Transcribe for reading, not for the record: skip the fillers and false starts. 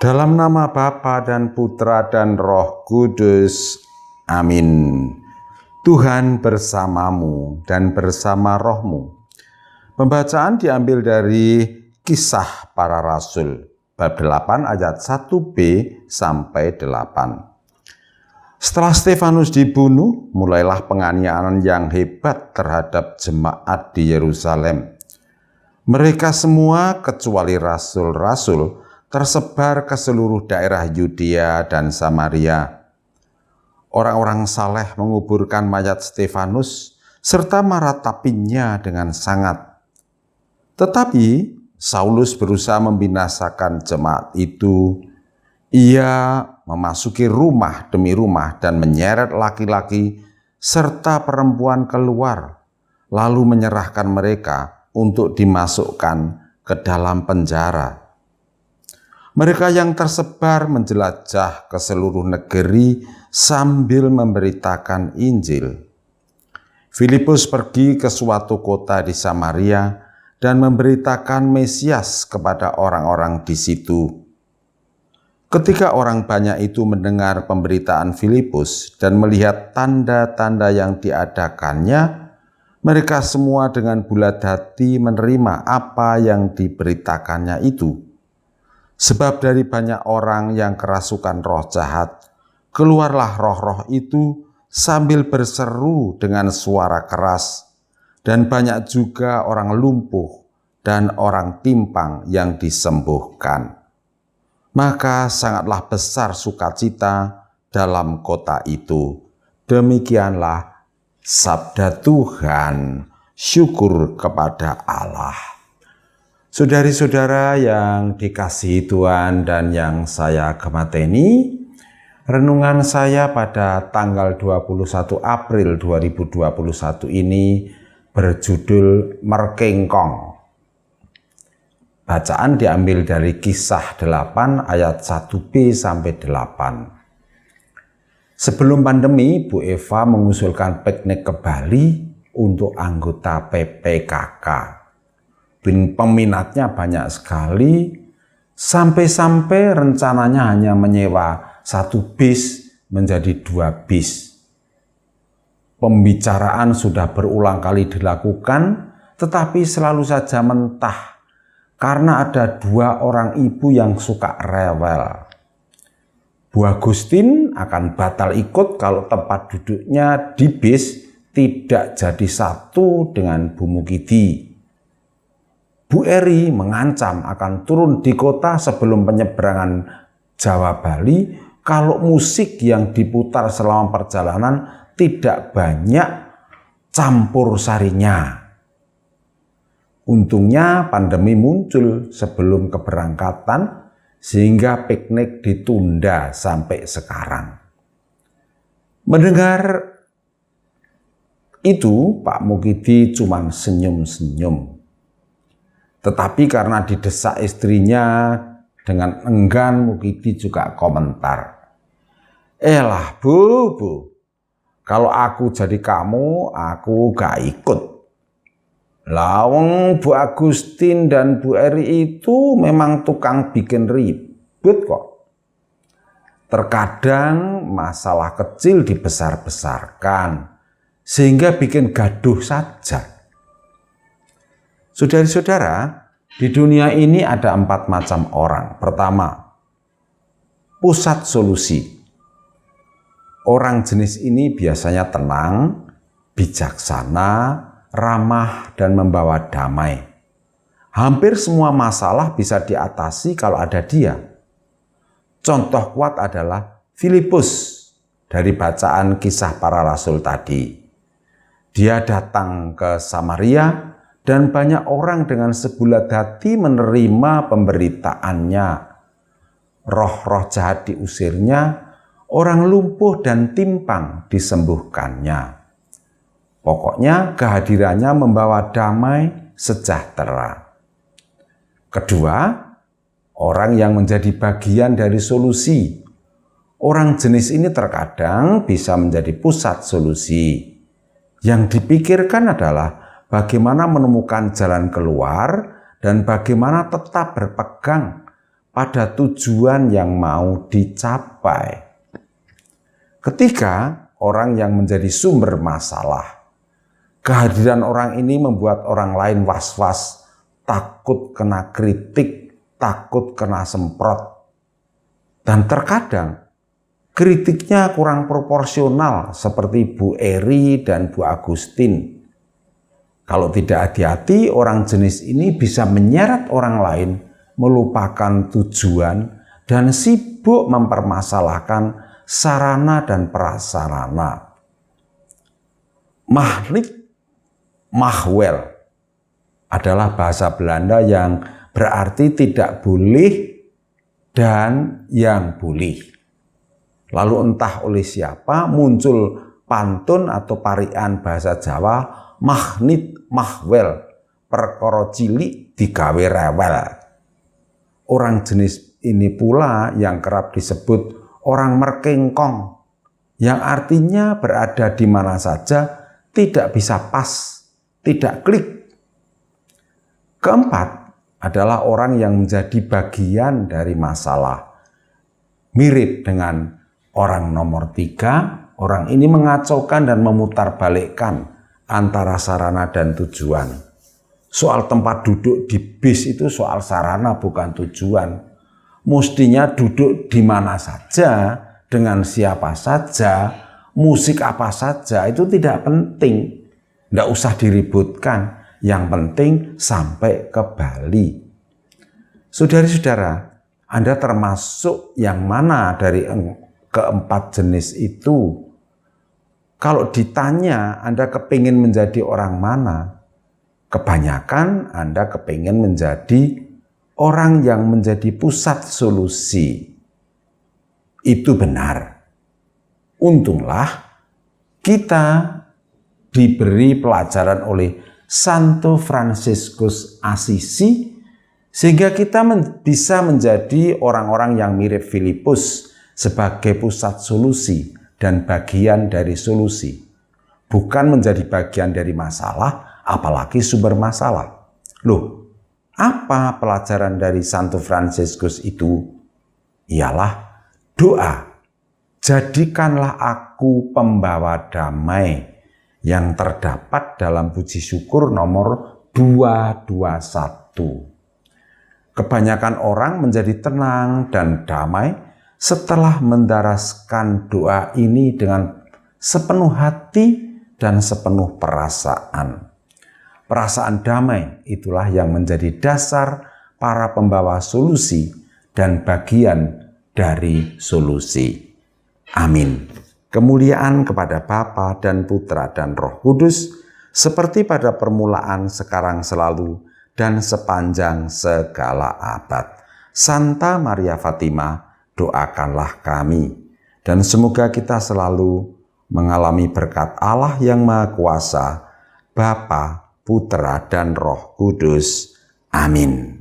Dalam nama Bapa dan Putra dan Roh Kudus. Amin. Tuhan bersamamu dan bersama rohmu. Pembacaan diambil dari Kisah Para Rasul, bab 8 ayat 1b sampai 8. Setelah Stefanus dibunuh, mulailah penganiayaan yang hebat terhadap jemaat di Yerusalem. Mereka semua kecuali rasul-rasul tersebar ke seluruh daerah Yudea dan Samaria. Orang-orang saleh menguburkan mayat Stefanus serta meratapinya dengan sangat. Tetapi Saulus berusaha membinasakan jemaat itu. Ia memasuki rumah demi rumah dan menyeret laki-laki serta perempuan keluar, lalu menyerahkan mereka untuk dimasukkan ke dalam penjara. Mereka yang tersebar menjelajah ke seluruh negeri sambil memberitakan Injil. Filipus pergi ke suatu kota di Samaria dan memberitakan Mesias kepada orang-orang di situ. Ketika orang banyak itu mendengar pemberitaan Filipus dan melihat tanda-tanda yang diadakannya, mereka semua dengan bulat hati menerima apa yang diberitakannya itu. Sebab dari banyak orang yang kerasukan roh jahat, keluarlah roh-roh itu sambil berseru dengan suara keras, dan banyak juga orang lumpuh dan orang timpang yang disembuhkan. Maka sangatlah besar sukacita dalam kota itu. Demikianlah sabda Tuhan. Syukur kepada Allah. Saudari-saudara yang dikasihi Tuhan dan yang saya gemateni, renungan saya pada tanggal 21 April 2021 ini berjudul Merkengkong. Bacaan diambil dari Kisah 8 ayat 1b sampai 8. Sebelum pandemi, Bu Eva mengusulkan piknik ke Bali untuk anggota PPKK. Peminatnya banyak sekali, sampai-sampai rencananya hanya menyewa 1 bis menjadi 2 bis. Pembicaraan sudah berulang kali dilakukan, tetapi selalu saja mentah karena ada 2 orang ibu yang suka rewel. Bu Agustin akan batal ikut kalau tempat duduknya di bis tidak jadi satu dengan Bu Mukidi. Bu Eri mengancam akan turun di kota sebelum penyeberangan Jawa Bali kalau musik yang diputar selama perjalanan tidak banyak campur sarinya. Untungnya pandemi muncul sebelum keberangkatan sehingga piknik ditunda sampai sekarang. Mendengar itu Pak Mukidi cuma senyum-senyum. Tetapi karena didesak istrinya dengan enggan, Mukidi juga komentar. Elah bu, kalau aku jadi kamu, aku gak ikut. Lawang Bu Agustin dan Bu Eri itu memang tukang bikin ribut kok. Terkadang masalah kecil dibesar-besarkan, sehingga bikin gaduh saja. Saudari-saudara, di dunia ini ada 4 macam orang. Pertama, pusat solusi. Orang jenis ini biasanya tenang, bijaksana, ramah, dan membawa damai. Hampir semua masalah bisa diatasi kalau ada dia. Contoh kuat adalah Filipus dari bacaan Kisah Para Rasul tadi. Dia datang ke Samaria, dan banyak orang dengan sebulat hati menerima pemberitaannya. Roh-roh jahat diusirnya, orang lumpuh dan timpang disembuhkannya. Pokoknya kehadirannya membawa damai sejahtera. Kedua, orang yang menjadi bagian dari solusi. Orang jenis ini terkadang bisa menjadi pusat solusi. Yang dipikirkan adalah bagaimana menemukan jalan keluar dan bagaimana tetap berpegang pada tujuan yang mau dicapai. Ketiga, orang yang menjadi sumber masalah. Kehadiran orang ini membuat orang lain was-was, takut kena kritik, takut kena semprot. Dan terkadang kritiknya kurang proporsional seperti Bu Eri dan Bu Agustin. Kalau tidak hati-hati, orang jenis ini bisa menyeret orang lain melupakan tujuan dan sibuk mempermasalahkan sarana dan prasarana. Mahwel adalah bahasa Belanda yang berarti tidak boleh dan yang boleh. Lalu entah oleh siapa muncul pantun atau parian bahasa Jawa, magnit mahwel, perkara cilik digawe rewel. Orang jenis ini pula yang kerap disebut orang merkengkong, yang artinya berada di mana saja, tidak bisa pas, tidak klik. Keempat adalah orang yang menjadi bagian dari masalah. Mirip dengan orang nomor 3, orang ini mengacaukan dan memutarbalikkan antara sarana dan tujuan. Soal tempat duduk di bis itu soal sarana bukan tujuan. Mestinya duduk di mana saja, dengan siapa saja, musik apa saja, itu tidak penting. Tidak usah diributkan. Yang penting sampai ke Bali. Saudara-saudara, Anda termasuk yang mana dari keempat jenis itu? Kalau ditanya Anda kepingin menjadi orang mana? Kebanyakan Anda kepingin menjadi orang yang menjadi pusat solusi. Itu benar. Untunglah kita diberi pelajaran oleh Santo Fransiskus Assisi sehingga kita bisa menjadi orang-orang yang mirip Filipus sebagai pusat solusi dan bagian dari solusi. Bukan menjadi bagian dari masalah, apalagi sumber masalah. Loh, apa pelajaran dari Santo Fransiskus itu? Ialah doa. Jadikanlah aku pembawa damai yang terdapat dalam puji syukur nomor 221. Kebanyakan orang menjadi tenang dan damai setelah mendaraskan doa ini dengan sepenuh hati dan sepenuh perasaan. Perasaan damai itulah yang menjadi dasar para pembawa solusi dan bagian dari solusi. Amin. Kemuliaan kepada Bapa dan Putra dan Roh Kudus, seperti pada permulaan, sekarang, selalu, dan sepanjang segala abad. Santa Maria Fatima, doakanlah kami. Dan semoga kita selalu mengalami berkat Allah yang Maha Kuasa, Bapa, Putra, dan Roh Kudus. Amin.